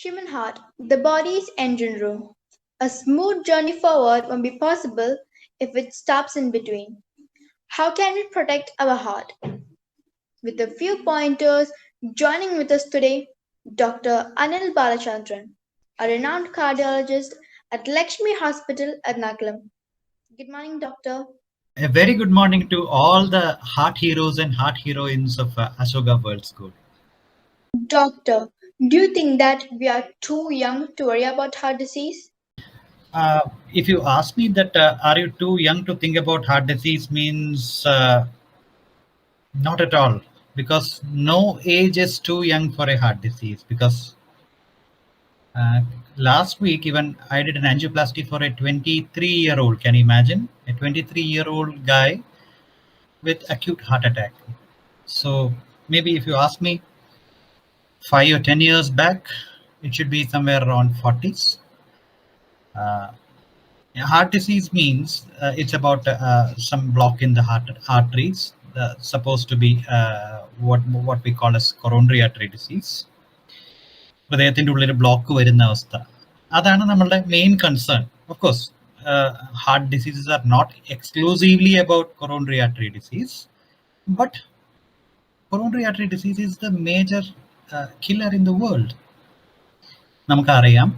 Human heart, the body's engine room. A smooth journey forward won't be possible if it stops in between. How can we protect our heart? With a few pointers, joining with us today, Dr. Anil Balachandran, a renowned cardiologist at Lakshmi Hospital, Ernakulam. Good morning, doctor. A very good morning to all the heart heroes and heart heroines of Ashoka World School. Doctor, do you think that we are too young to worry about heart disease? If you ask me that are you too young to think about heart disease means not at all, because no age is too young for a heart disease. Because uh, last week even I did an angioplasty for a 23-year-old. Can you imagine a 23-year-old guy with acute heart attack? So maybe if you ask me 5 or 10 years back, it should be somewhere around 40s. Uh, Heart disease means it's about some block in the heart arteries, supposed to be what we call as coronary artery disease. ഹൃദയത്തിന്റെ ഉള്ളിൽ block വരുന്ന അവസ്ഥ, അതാണ് നമ്മളുടെ main concern. Of course heart diseases are not exclusively about coronary artery disease, but coronary artery disease is the major killer in the world. നമുക്കറിയാം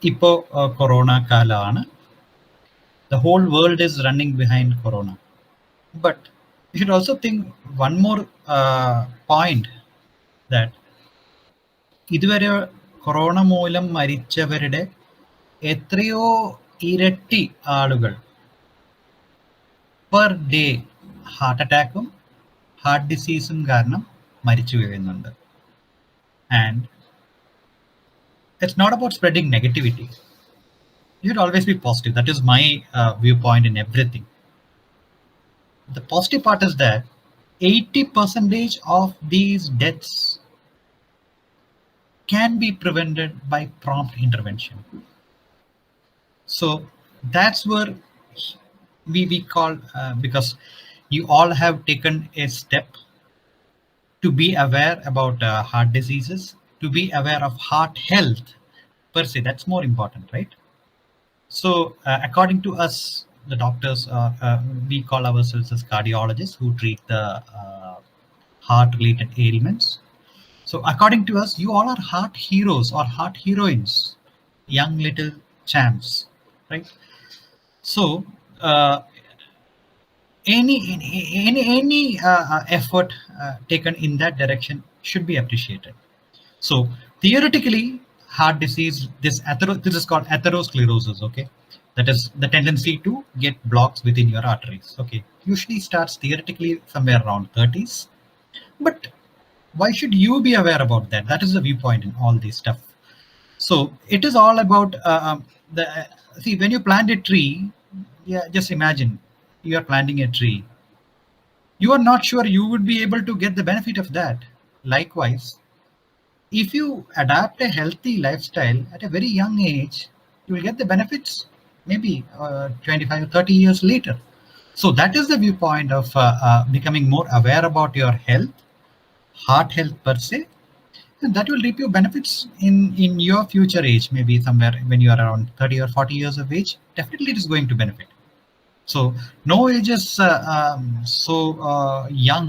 ഇപ്പോൾ corona കാലമാണ്. The whole world is running behind corona, but you should also think one more point, that ഇതുവരെ corona മൂലം മരിച്ചവരുടെ എത്രയോ ഇരട്ടി ആളുകൾ per day heart അറ്റാക്കും ഹാർട്ട് ഡിസീസും കാരണം മരിച്ചു വീഴുന്നുണ്ട്. And it's not about spreading negativity. You should always be positive. That is my viewpoint in everything. The positive part is that 80% of these deaths can be prevented by prompt intervention. So that's where we call, because you all have taken a step to be aware about heart diseases, to be aware of heart health per se. That's more important, right? So, according to us, the doctors, we call ourselves as cardiologists who treat the heart-related ailments. So, according to us, you all are heart heroes or heart heroines, young little champs, right? So, any effort taken in that direction should be appreciated. So theoretically, heart disease, this is called atherosclerosis. Okay, that is the tendency to get blocks within your arteries. Okay, usually starts theoretically somewhere around 30s. But why should you be aware about that? That is the viewpoint in all this stuff. So it is all about the see, when you plant a tree, yeah, just imagine you are planting a tree. You are not sure you would be able to get the benefit of that. Likewise, if you adapt a healthy lifestyle at a very young age, you will get the benefits maybe 25 or 30 years later. So that is the viewpoint of becoming more aware about your health, heart health per se, and that will reap you benefits in your future age, maybe somewhere when you are around 30 or 40 years of age. Definitely it is going to benefit. So no age is so young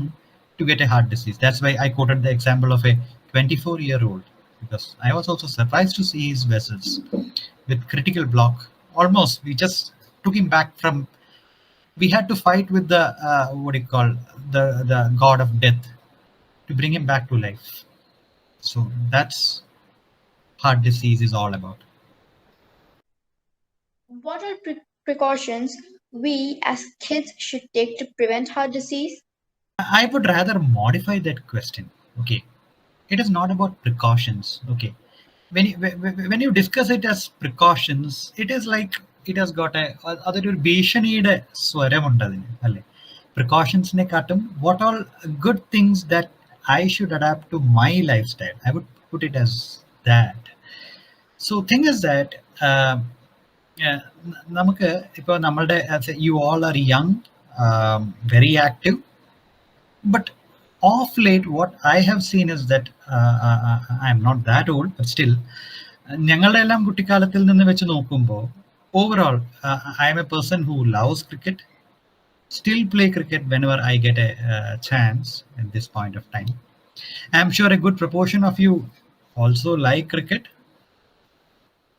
to get a heart disease. That's why I quoted the example of a 24-year-old, because I was also surprised to see his vessels with critical block. Almost, we just took him back from. We had to fight with the what do you call, the god of death to bring him back to life. So that's heart disease is all about. What are precautions we as kids should take to prevent heart disease? I would rather modify that question. Okay, it is not about precautions. Okay, when you discuss it as precautions, it is like it has got a അതൊരു ഭീഷണിയുടെ സ്വരമുണ്ട് അതിന്, അല്ലേ? Precautions-നെ കാട്ടും what all good things that I should adapt to my lifestyle. I would put it as that. So thing is that നമുക്ക് ഇപ്പോൾ നമ്മളുടെ you all are young, very active, but off late what I have seen is that I'm not that old, but still ഞങ്ങളുടെ എല്ലാം കുട്ടിക്കാലത്തിൽ നിന്ന് വെച്ച് നോക്കുമ്പോൾ overall, I am a person who loves cricket, still play cricket whenever I get a chance at this point of time. I'm sure a good proportion of you also like cricket.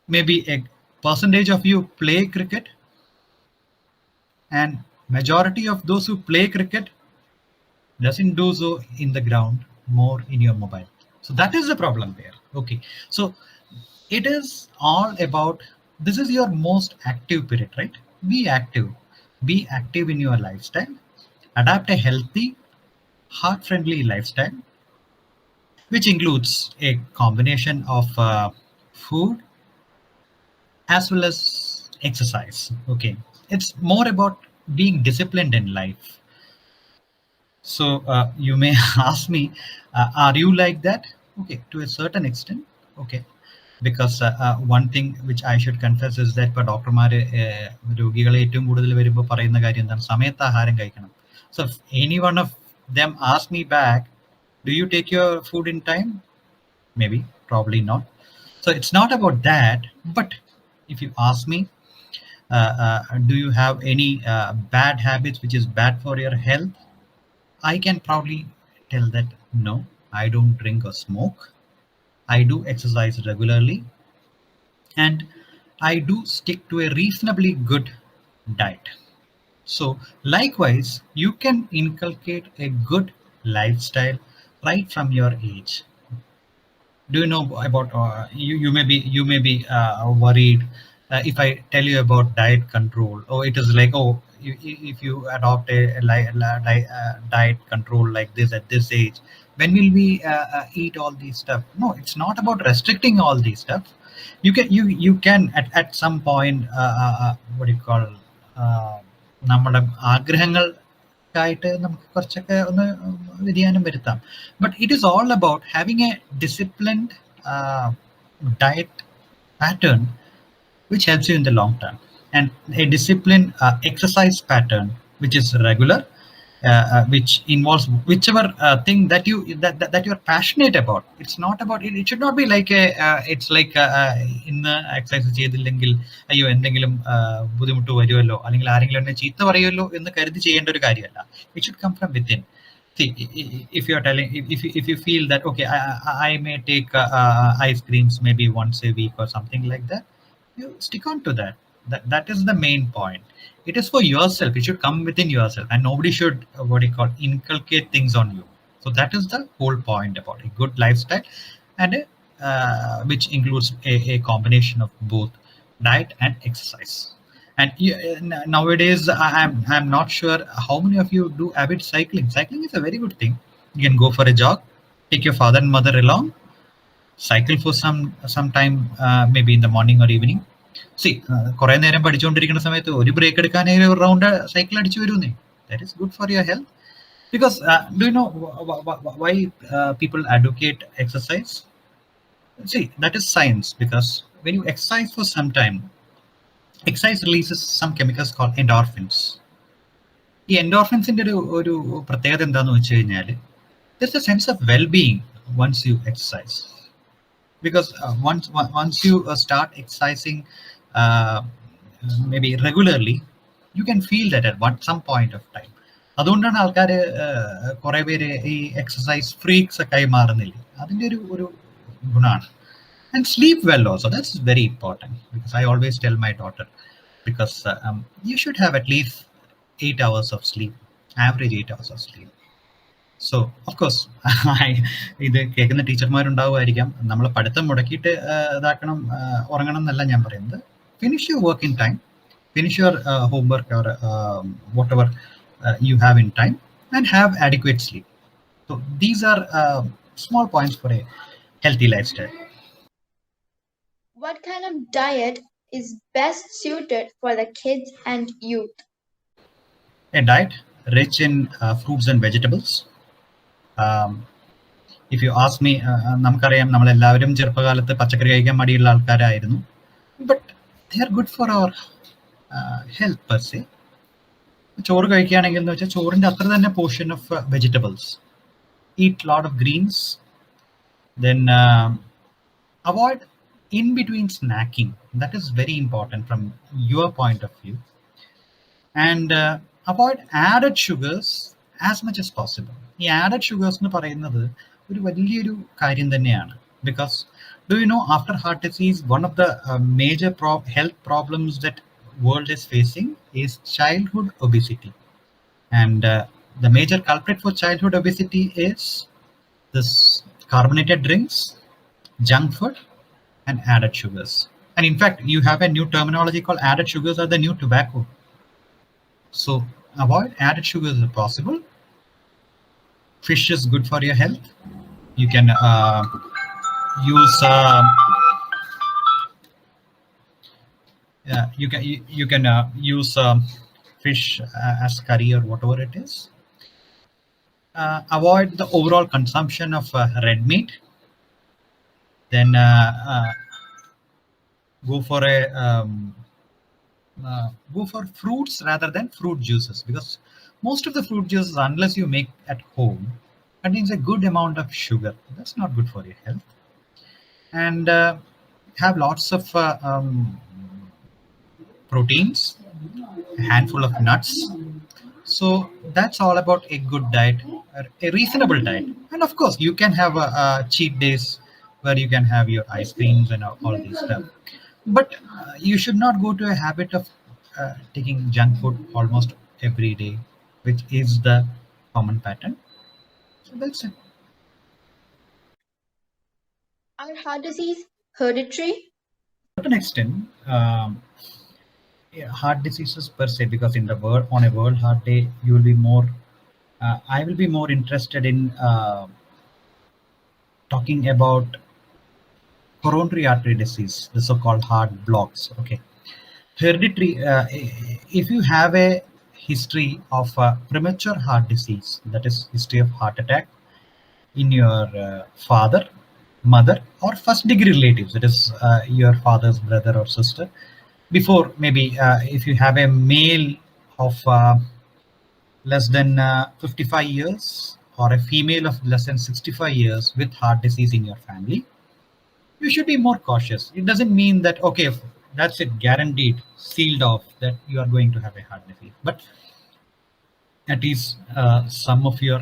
Maybe a percentage of you play cricket, and majority of those who play cricket doesn't do so in the ground, more in your mobile. So that is the problem there. Okay, so it is all about, this is your most active period, right? Be active in your lifestyle, adapt a healthy, heart friendly lifestyle, which includes a combination of food as well as exercise. Okay, it's more about being disciplined in life. So you may ask me, are you like that? Okay, to a certain extent. Okay, because one thing which I should confess is that ഇപ്പോൾ ഡോക്ടർമാർ രോഗികളെ ഏറ്റവും കൂടുതൽ വരുമ്പോൾ പറയുന്ന കാര്യം എന്താണ്? സമയത്ത് ആഹാരം കഴിക്കണം. So if any one of them ask me back, do you take your food in time? Maybe, probably not. So it's not about that. But if you ask me, do you have any bad habits which is bad for your health? I can proudly tell that no, I don't drink or smoke. I do exercise regularly, and I do stick to a reasonably good diet. So likewise, you can inculcate a good lifestyle right from your age. Do you know about you may be worried if I tell you about diet control? Oh, it is like, oh, if you adopt diet control like this at this age, when will we eat all these stuff? No, it's not about restricting all these stuff. You can at some point what do you call നമ്മുടെ ആഗ്രഹങ്ങൾക്കായിട്ട് നമുക്ക് കുറച്ചൊക്കെ ഒന്ന് വ്യതിയാനം വരുത്താം. But it is all about having a disciplined diet pattern which helps you in the long term, and a disciplined exercise pattern which is regular, which involves whichever thing that you are passionate about. It's not about it, it should not be like a it's like ഇന്ന് exercise ചെയ്തില്ലെങ്കിൽ അയ്യോ എന്തെങ്കിലും ബുദ്ധിമുട്ട് വരുമല്ലോ അല്ലെങ്കിൽ ആരെങ്കിലും എന്നെ ചീത്ത പറയുമല്ലോ എന്ന് കരുതി ചെയ്യേണ്ട ഒരു കാര്യമല്ല. It should come from within. See, if you are telling, if you feel that okay, I may take ice creams maybe once a week or something like that, you stick on to that. That is the main point. It is for yourself. It should come within yourself, and nobody should what do you call inculcate things on you. So that is the whole point about a good lifestyle, and which includes a combination of both diet and exercise. And nowadays, I'm not sure how many of you do avid cycling. Cycling is a very good thing. You can go for a jog, take your father and mother along, cycle for some time, maybe in the morning or evening. See, കുറെ നേരം പഠിച്ചുകൊണ്ടിരിക്കുന്ന സമയത്ത് ഒരു break എടുക്കാനേ ഒരു round cycle അടിച്ചു വരുന്നേ. That is good for your health. Because do you know why people advocate exercise? See, that is science. Because when you exercise for some time, exercise releases some chemicals called endorphins. ഈ എൻഡോർഫിൻസിന്റെ ഒരു പ്രത്യേകത എന്താണെന്ന് വെച്ച് കഴിഞ്ഞാൽ, there's a sense of well-being once you exercise. Because once you start exercising maybe regularly, you can feel that at some point of time. അതുകൊണ്ടാണ് ആൾക്കാർ കുറെ പേര് ഈ എക്സസൈസ് ഫ്രീക്സ് ഒക്കെ ആയി മാറുന്നില്ല. അതിൻ്റെ ഒരു ഗുണമാണ്. And sleep well also, that's very important. Because I always tell my daughter, because you should have at least 8 hours of sleep, average 8 hours of sleep. So of course ഇത് കേൾക്കുന്ന ടീച്ചർമാരുണ്ടാവുമായിരിക്കാം, നമ്മൾ പഠിത്തം മുടക്കിയിട്ട് ഇതാക്കണം ഉറങ്ങണം എന്നല്ല ഞാൻ പറയുന്നത്. Finish your work in time, finish your homework or whatever you have in time, and have adequate sleep. So these are small points for a healthy lifestyle. What kind of diet is best suited for the kids and youth? A diet rich in fruits and vegetables. If you ask me, നമുക്കറിയാം നമ്മളെല്ലാവരും ചെറുപ്പകാലത്ത് പച്ചക്കറി കഴിക്കാൻ മടിയുള്ള ആൾക്കാരായിരുന്നു. But they are good for our health per se. ചോറ് കഴിക്കുകയാണെങ്കിൽ എന്ന് വെച്ചാൽ ചോറിൻ്റെ അത്ര തന്നെ portion of vegetables. Eat lot of greens. Then avoid in between snacking. That is very important from your point of view. And avoid added sugars as much as possible. ഈ added sugars എന്ന് പറയുന്നത് ഒരു വലിയൊരു കാര്യം തന്നെയാണ്. Because do you know, after heart disease, one of the major health problems that world is facing is childhood obesity. And the major culprit for childhood obesity is this carbonated drinks, junk food, and added sugars. And in fact, you have a new terminology called added sugars are the new tobacco. So avoid added sugars if possible. Fish is good for your health. You can use you can use fish as curry or whatever it is. Avoid the overall consumption of red meat. Then go for a go for fruits rather than fruit juices, because most of the fruit juices, unless you make at home, contains a good amount of sugar. That's not good for your health. And have lots of proteins, a handful of nuts. So that's all about a good diet, a reasonable diet. And of course, you can have a cheat days where you can have your ice creams and all these stuff. But you should not go to a habit of taking junk food almost every day, which is the common pattern. So that's it. Are heart disease hereditary? To an extent, heart diseases per se, because in the world, on a World Heart Day, you will be more. I will be more interested in talking about coronary artery disease, the so-called heart blocks. Okay, hereditary. If you have a history of premature heart disease, that is history of heart attack in your father, mother, or first degree relatives, that is your father's brother or sister, before maybe if you have a male of less than 55 years or a female of less than 65 years with heart disease in your family, you should be more cautious. It doesn't mean that, okay, that's it, guaranteed, sealed off, that you are going to have a heart disease. But at least some of your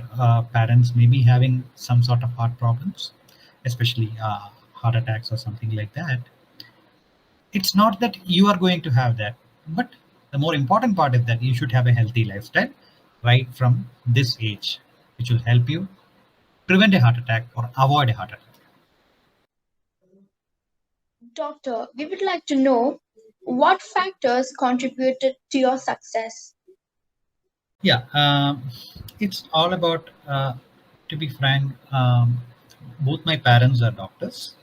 parents may be having some sort of heart problems, especially heart attacks or something like that. It's not that you are going to have that, but the more important part is that you should have a healthy lifestyle right from this age, which will help you prevent a heart attack or avoid a heart attack. Doctor, we would like to know what factors contributed to your success. Yeah, it's all about, to be frank, both my parents are doctors.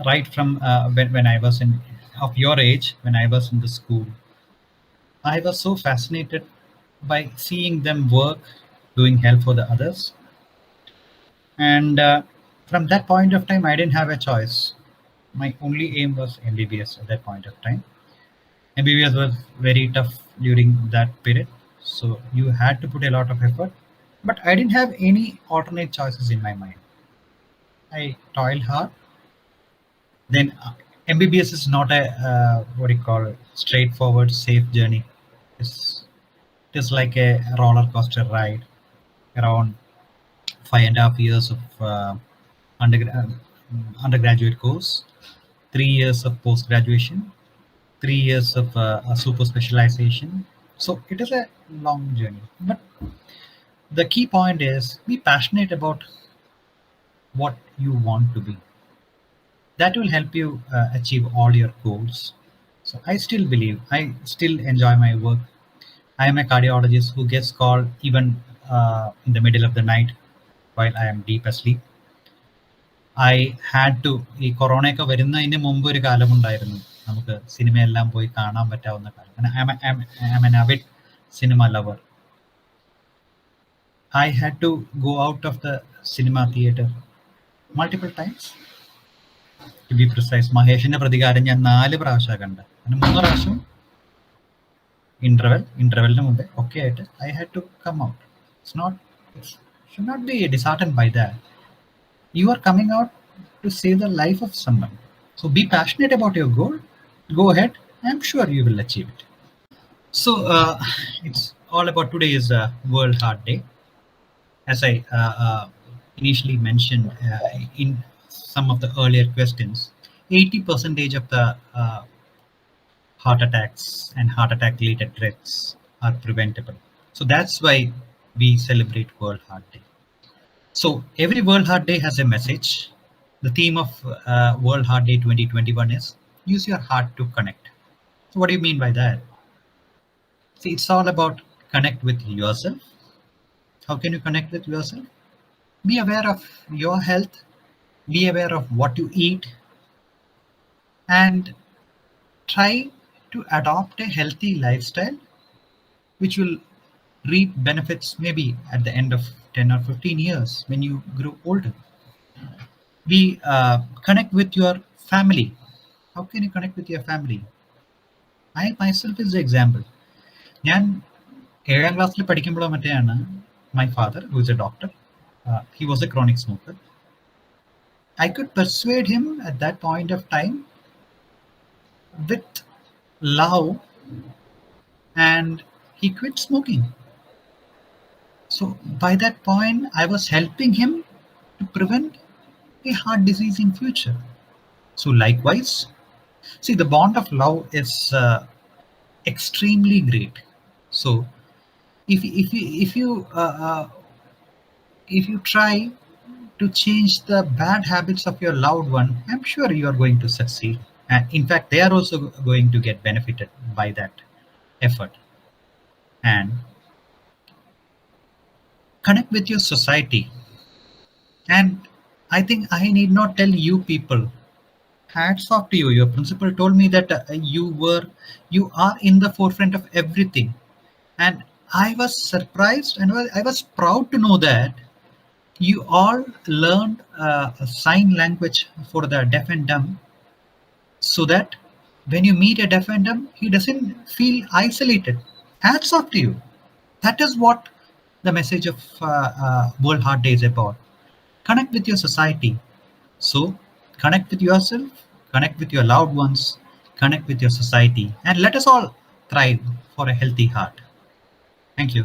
Right from when I was in of your age, when I was in the school, I was so fascinated by seeing them work, doing help for the others. And from that point of time, I didn't have a choice. My only aim was MBBS at that point of time. MBBS was very tough during that period, so you had to put a lot of effort. But I didn't have any alternate choices in my mind. I toiled hard. Then MBBS is not a what do you call it, straightforward, safe journey. It is like a roller coaster ride. Around 5.5 years of undergraduate course, 3 years of post graduation, 3 years of a super specialization. So it is a long journey. But the key point is be passionate about what you want to be. That will help you achieve all your goals. So I still believe, I still enjoy my work. I am a cardiologist who gets called even in the middle of the night while I am deep asleep. I had to, ഈ കൊറോണയൊക്കെ വരുന്നതിന് മുമ്പ് ഒരു കാലമുണ്ടായിരുന്നു നമുക്ക് സിനിമയെല്ലാം പോയി കാണാൻ പറ്റാവുന്ന കാലം. I'm an avid cinema lover. I had to go out of the cinema theater multiple times. To be precise, മഹേഷിന്റെ പ്രതികാരം ഞാൻ 4 പ്രാവശ്യം കണ്ട. 3 പ്രാവശ്യം ഇന്റർവെല്ലിന് മുമ്പേ ഒക്കെ ആയിട്ട് I had to come out. It should not be disheartened by that. You are coming out to save the life of someone. So be passionate about your goal. Go ahead. I'm sure you will achieve it. So it's all about today is World Heart Day. As I initially mentioned in some of the earlier questions, 80 percentage of the heart attacks and heart attack related deaths are preventable. So that's why we celebrate World Heart Day. So every World Heart Day has a message. The theme of World Heart Day 2021 is use your heart to connect. So what do you mean by that? See, it's all about connect with yourself. How can you connect with yourself? Be aware of your health, be aware of what you eat, and try to adopt a healthy lifestyle which will reap benefits maybe at the end of 10 or 15 years when you grow older. Be connect with your family. How can you connect with your family? I myself is the example. ഞാൻ ഏഴാം ക്ലാസ്സിൽ പഠിക്കുമ്പോഴോ മറ്റെയാണ് my father, who is a doctor, he was a chronic smoker. I could persuade him at that point of time with love, and he quit smoking. So by that point, I was helping him to prevent a heart disease in future. So likewise, see, the bond of love is extremely great. So if you try to change the bad habits of your loved one, I'm sure you are going to succeed. And in fact, they are also going to get benefited by that effort. And connect with your society. And I think I need not tell you people. Hats off to you. Your principal told me that you are in the forefront of everything, and I was surprised and I was proud to know that you all learned a sign language for the deaf and dumb, so that when you meet a deaf and dumb, he doesn't feel isolated. Hats off to you. That is what the message of World Heart Day is about. Connect with your society. So connect with yourself, connect with your loved ones, connect with your society, and let us all thrive for a healthy heart. Thank you.